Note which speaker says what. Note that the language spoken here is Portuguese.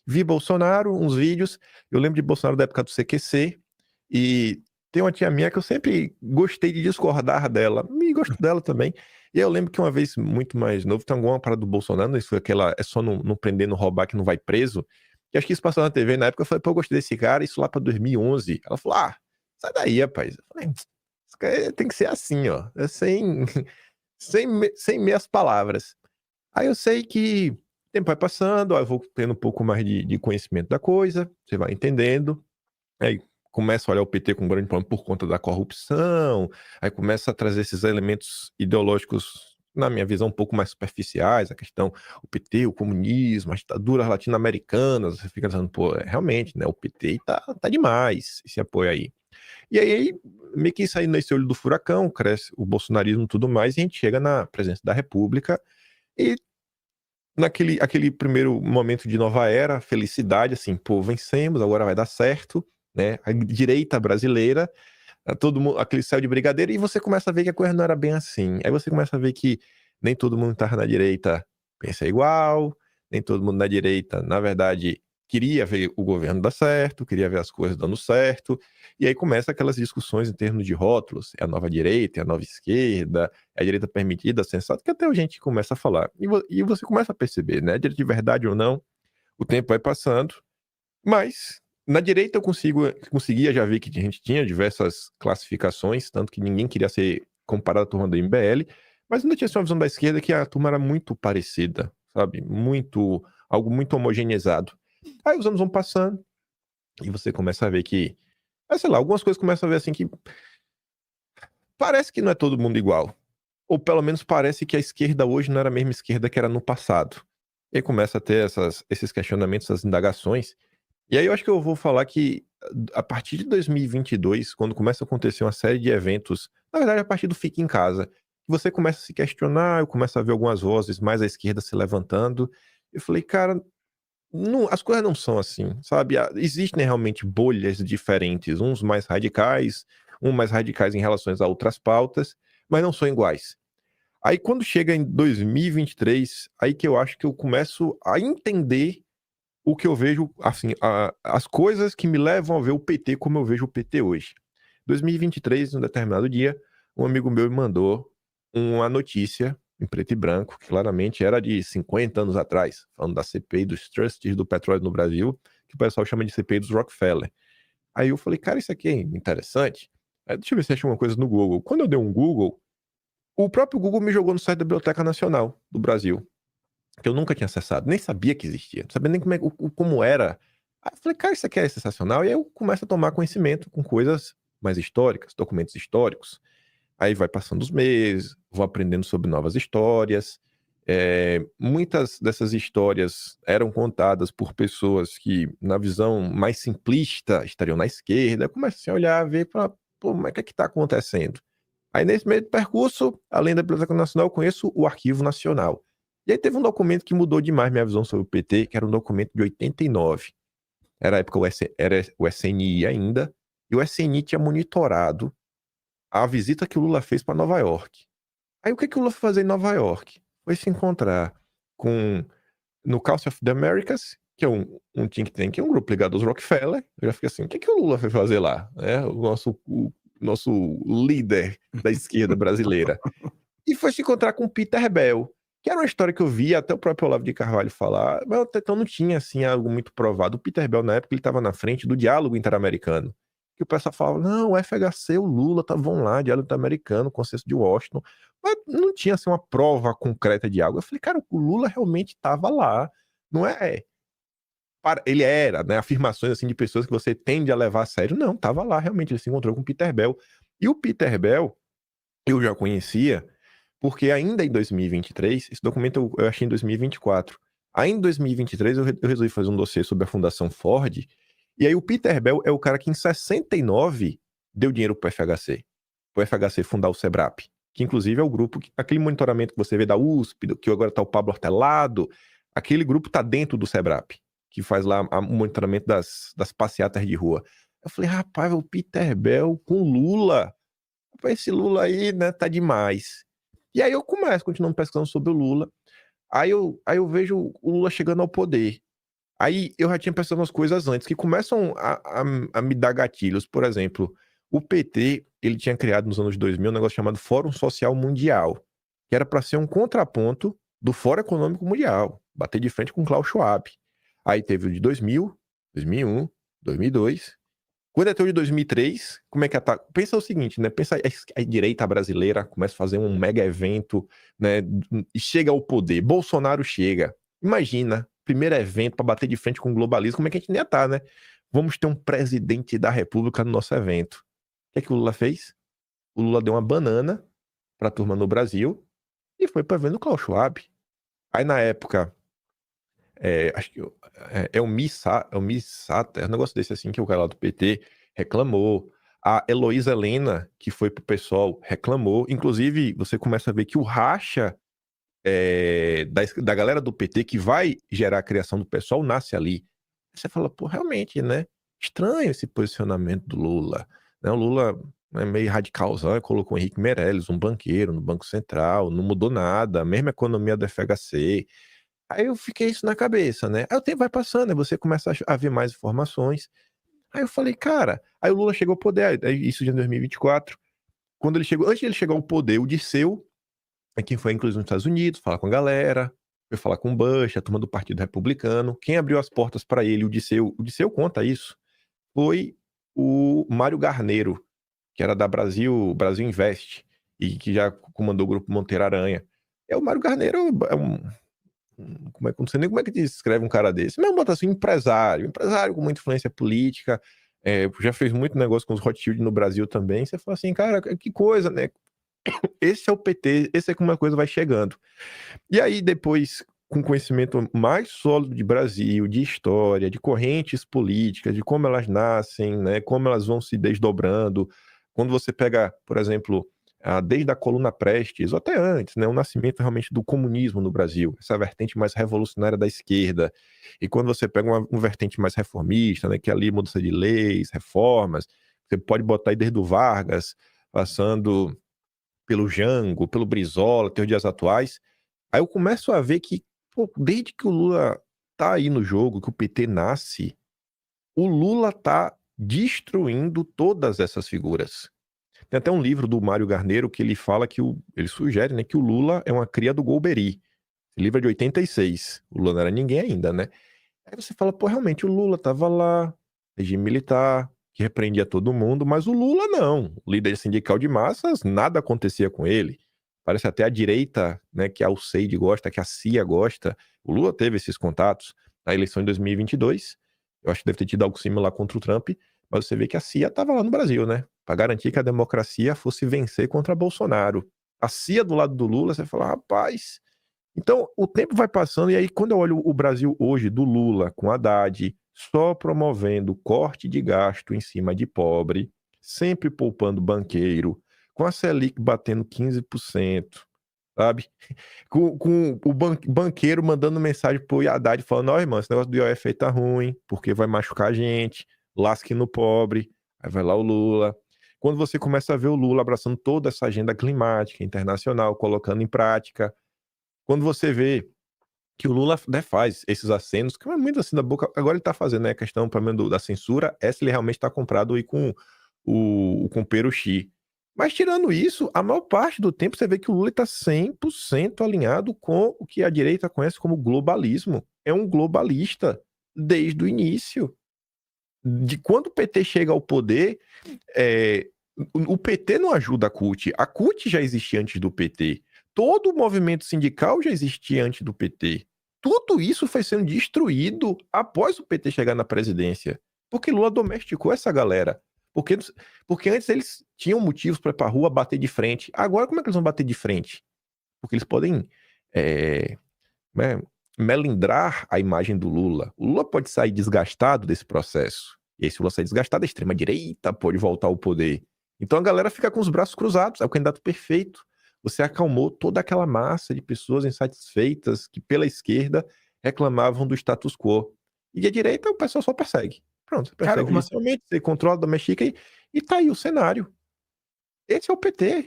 Speaker 1: vi Bolsonaro, uns vídeos, eu lembro de Bolsonaro da época do CQC, e tem uma tia minha que eu sempre gostei de discordar dela, e gosto dela também. E eu lembro que uma vez, muito mais novo, tem alguma parada do Bolsonaro, né, isso foi aquela, é só não prender, não roubar que não vai preso, que acho que isso passou na TV na época, eu falei, pô, eu gostei desse cara, isso lá pra 2011. Ela falou, sai daí, rapaz. Eu falei, esse cara tem que ser assim, ó, é sem, sem meias palavras. Aí eu sei que o tempo vai passando, aí eu vou tendo um pouco mais de conhecimento da coisa, você vai entendendo, aí começa a olhar o PT com um grande problema por conta da corrupção, aí começa a trazer esses elementos ideológicos, na minha visão, um pouco mais superficiais, a questão, o PT, o comunismo, as ditaduras latino-americanas, você fica dizendo, pô, realmente, né, o PT tá demais, esse apoio aí. E aí, meio que saindo nesse olho do furacão, cresce o bolsonarismo e tudo mais, e a gente chega na presidência da República, e aquele primeiro momento de nova era, felicidade, assim, pô, vencemos, agora vai dar certo, né? A direita brasileira, todo mundo, aquele céu de brigadeiro, e você começa a ver que a coisa não era bem assim. Aí você começa a ver que nem todo mundo que estava na direita pensa igual, nem todo mundo na direita, na verdade, queria ver o governo dar certo, queria ver as coisas dando certo, e aí começa aquelas discussões em termos de rótulos, é a nova direita, é a nova esquerda, é a direita permitida, sensata, que até a gente começa a falar. E você começa a perceber, né, direita de verdade ou não, o tempo vai passando, mas na direita eu conseguia já ver que a gente tinha diversas classificações, tanto que ninguém queria ser comparado à turma do MBL, mas ainda tinha uma visão da esquerda que a turma era muito parecida, sabe? Algo muito homogeneizado. Aí os anos vão passando e você começa a ver que, sei lá, algumas coisas começam a ver assim que parece que não é todo mundo igual. Ou pelo menos parece que a esquerda hoje não era a mesma esquerda que era no passado. E aí começa a ter esses questionamentos, essas indagações. E aí eu acho que eu vou falar que a partir de 2022, quando começa a acontecer uma série de eventos, na verdade a partir do Fique em Casa, você começa a se questionar, eu começo a ver algumas vozes mais à esquerda se levantando. Eu falei, cara, as coisas não são assim, sabe? Existem realmente bolhas diferentes, uns mais radicais em relação a outras pautas, mas não são iguais. Aí quando chega em 2023, aí que eu acho que eu começo a entender o que eu vejo, assim, as coisas que me levam a ver o PT como eu vejo o PT hoje. 2023, num determinado dia, um amigo meu me mandou uma notícia em preto e branco, que claramente era de 50 anos atrás, falando da CPI dos trusts do petróleo no Brasil, que o pessoal chama de CPI dos Rockefeller. Aí eu falei, cara, isso aqui é interessante. Aí, deixa eu ver se achei uma coisa no Google. Quando eu dei um Google, o próprio Google me jogou no site da Biblioteca Nacional do Brasil, que eu nunca tinha acessado, nem sabia que existia, não sabia nem como era. Aí eu falei, cara, isso aqui é sensacional. E aí eu começo a tomar conhecimento com coisas mais históricas, documentos históricos. Aí vai passando os meses, vou aprendendo sobre novas histórias. Muitas dessas histórias eram contadas por pessoas que, na visão mais simplista, estariam na esquerda. Eu comecei a olhar, ver, para, pô, mas o que é que está acontecendo? Aí, nesse meio do percurso, além da Biblioteca Nacional, eu conheço o Arquivo Nacional. E aí teve um documento que mudou demais minha visão sobre o PT, que era um documento de 89. Era a época, era o SNI ainda, e o SNI tinha monitorado a visita que o Lula fez para Nova York. Aí o que o Lula foi fazer em Nova York? Foi se encontrar no Council of the Americas, que é um think tank, que é um grupo ligado aos Rockefeller. Eu já fiquei assim, o que o Lula foi fazer lá? O nosso líder da esquerda brasileira. E foi se encontrar com Peter Bell, que era uma história que eu vi até o próprio Olavo de Carvalho falar, mas até então não tinha assim algo muito provado. O Peter Bell, na época, ele estava na frente do diálogo interamericano, que o pessoal falava, não, o FHC, o Lula estavam lá, diálogo interamericano, consenso de Washington, mas não tinha assim uma prova concreta de algo. Eu falei, cara, o Lula realmente estava lá, não é... Ele era, né, afirmações assim de pessoas que você tende a levar a sério. Não, estava lá, realmente, ele se encontrou com o Peter Bell. E o Peter Bell, eu já conhecia, porque ainda em 2023, esse documento eu achei em 2024. Ainda em 2023 eu resolvi fazer um dossiê sobre a Fundação Ford, e aí o Peter Bell é o cara que em 69 deu dinheiro pro FHC. Pro FHC fundar o SEBRAP, que inclusive é o grupo, aquele monitoramento que você vê da USP, que agora tá o Pablo Hortelado, aquele grupo tá dentro do SEBRAP, que faz lá o monitoramento das passeatas de rua. Eu falei, rapaz, o Peter Bell com Lula. Esse Lula aí, né, tá demais. E aí eu começo, continuando pesquisando sobre o Lula. Aí eu vejo o Lula chegando ao poder. Aí eu já tinha pensado umas coisas antes que começam a me dar gatilhos. Por exemplo, o PT, ele tinha criado nos anos 2000 um negócio chamado Fórum Social Mundial, que era para ser um contraponto do Fórum Econômico Mundial, bater de frente com o Klaus Schwab. Aí teve o de 2000, 2001, 2002. Quando é o de 2003, como é que tá? Pensa o seguinte, né? Pensa a direita brasileira começa a fazer um mega evento, né? E chega ao poder. Bolsonaro chega. Imagina, primeiro evento para bater de frente com o globalismo, como é que a gente ia estar, né? Vamos ter um presidente da República no nosso evento. O que é que o Lula fez? O Lula deu uma banana para a turma no Brasil e foi para ver no Klaus Schwab. Aí na época, acho que é o Misata, um negócio desse assim, que o cara lá do PT reclamou. A Heloísa Helena, que foi pro pessoal, reclamou. Inclusive, você começa a ver que o racha da galera do PT que vai gerar a criação do pessoal nasce ali. Você fala, pô, realmente, né? Estranho esse posicionamento do Lula. Né? O Lula é meio radicalzão, colocou o Henrique Meirelles, um banqueiro, no Banco Central, não mudou nada, a mesma economia do FHC. Aí eu fiquei isso na cabeça, né? Aí o tempo vai passando, aí você começa a ver mais informações. Aí eu falei, cara, aí o Lula chegou ao poder, isso já em 2024. Quando ele chegou, antes de ele chegar ao poder, o Dirceu, quem foi inclusive nos Estados Unidos, falar com a galera, foi falar com o Bush, a turma do Partido Republicano. Quem abriu as portas para ele, o Dirceu conta isso, foi o Mário Garneiro, que era da Brasil Invest, e que já comandou o grupo Monteiro Aranha. O Mário Garneiro é não sei nem como é que descreve um cara desse. Mesmo bota assim, empresário com muita influência política, já fez muito negócio com os Rothschild no Brasil também. Você fala assim, cara, que coisa, né? Esse é o PT, esse é como a coisa vai chegando. E aí, depois, com conhecimento mais sólido de Brasil, de história, de correntes políticas, de como elas nascem, né, como elas vão se desdobrando. Quando você pega, por exemplo, desde a coluna Prestes, ou até antes, né, o nascimento realmente do comunismo no Brasil, essa vertente mais revolucionária da esquerda. E quando você pega uma vertente mais reformista, né, que é ali mudança de leis, reformas, você pode botar aí desde o Vargas, passando pelo Jango, pelo Brizola, até os dias atuais. Aí eu começo a ver que, pô, desde que o Lula tá aí no jogo, que o PT nasce, o Lula tá destruindo todas essas figuras. Tem até um livro do Mário Garneiro que ele fala que ele sugere, né, que o Lula é uma cria do Golbery. Esse livro é de 86. O Lula não era ninguém ainda, né? Aí você fala, pô, realmente o Lula tava lá, regime militar, que repreendia todo mundo, mas o Lula não. O líder sindical de massas, nada acontecia com ele. Parece até a direita, né, que a UCEID gosta, que a CIA gosta. O Lula teve esses contatos na eleição de 2022. Eu acho que deve ter tido algo similar contra o Trump, mas você vê que a CIA estava lá no Brasil, né? Para garantir que a democracia fosse vencer contra Bolsonaro. A CIA do lado do Lula, você fala, rapaz. Então, o tempo vai passando, e aí, quando eu olho o Brasil hoje, do Lula com Haddad, só promovendo corte de gasto em cima de pobre, sempre poupando banqueiro, com a Selic batendo 15%, sabe? Com o banqueiro mandando mensagem pro Haddad falando: ó, irmão, esse negócio do IOF aí tá ruim, porque vai machucar a gente, lasque no pobre. Aí vai lá o Lula. Quando você começa a ver o Lula abraçando toda essa agenda climática internacional, colocando em prática, quando você vê que o Lula, né, faz esses acenos, que é muito assim da boca, agora ele tá fazendo, né, a questão pelo menos da censura, é se ele realmente tá comprado aí com o Peruchi. Mas tirando isso, a maior parte do tempo você vê que o Lula está 100% alinhado com o que a direita conhece como globalismo. É um globalista desde o início. De quando o PT chega ao poder, o PT não ajuda a CUT já existia antes do PT. Todo o movimento sindical já existia antes do PT. Tudo isso foi sendo destruído após o PT chegar na presidência. Porque Lula domesticou essa galera. Porque antes eles tinham motivos para ir pra rua bater de frente. Agora, como é que eles vão bater de frente? Porque eles podem né, melindrar a imagem do Lula. O Lula pode sair desgastado desse processo. E aí, se o Lula sair desgastado, a extrema-direita pode voltar ao poder. Então a galera fica com os braços cruzados. É o candidato perfeito. Você acalmou toda aquela massa de pessoas insatisfeitas que, pela esquerda, reclamavam do status quo. E a direita, o pessoal só persegue. Pronto, você
Speaker 2: Cara,
Speaker 1: persegue judicialmente, você controla, domestica e tá aí o cenário. Esse é o PT.